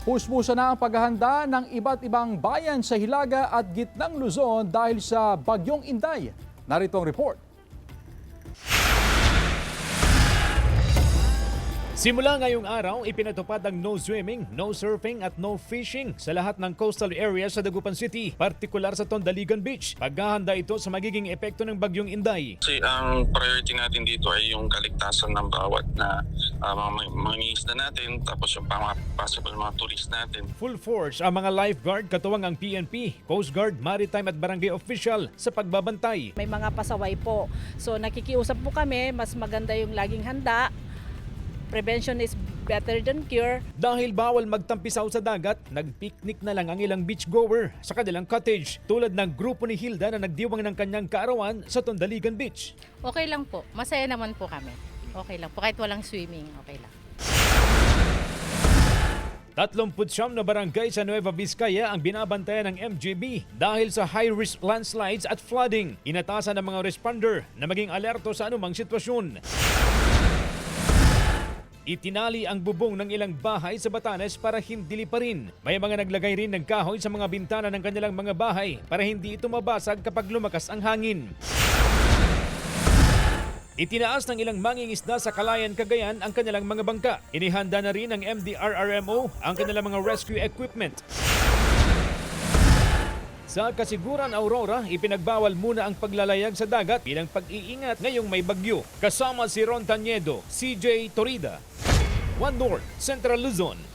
Puspusa na ang paghahanda ng iba't ibang bayan sa Hilaga at Gitnang Luzon dahil sa Bagyong Inday. Narito ang report. Simula ngayong araw, ipinatupad ang no swimming, no surfing at no fishing sa lahat ng coastal area sa Dagupan City, partikular sa Tondaligan Beach. Paghahanda ito sa magiging epekto ng Bagyong Inday. Kasi ang priority natin dito ay yung kaligtasan ng bawat na mga isda natin, tapos yung possible mga tourist natin. Full force ang mga lifeguard katuwang ang PNP, Coast Guard, Maritime at Barangay Official sa pagbabantay. May mga pasaway po. So nakikiusap po kami, mas maganda yung laging handa. Prevention is better than cure. Dahil bawal magtampisaw sa dagat, nagpiknik na lang ang ilang beachgoer sa kanilang cottage, tulad ng grupo ni Hilda na nagdiwang ng kanyang kaarawan sa Tondaligan Beach. Okay lang po. Masaya naman po kami. Okay lang po. Kahit walang swimming, okay lang. 39 na barangay sa Nueva Vizcaya ang binabantayan ng MGB dahil sa high-risk landslides at flooding. Inatasan ng mga responder na maging alerto sa anumang sitwasyon. Itinali ang bubong ng ilang bahay sa Batanes para hindi liparin. May mga naglagay rin ng kahoy sa mga bintana ng kanilang mga bahay para hindi ito mabasag kapag lumakas ang hangin. Itinaas ng ilang mangingisda sa Calayan, Cagayan ang kanilang mga bangka. Inihanda na rin ng MDRRMO ang kanilang mga rescue equipment. Sa Kasiguran, Aurora, ipinagbawal muna ang paglalayag sa dagat bilang pag-iingat ngayong may bagyo. Kasama si Ron Taniedo, CJ Torida, One North, Central Luzon.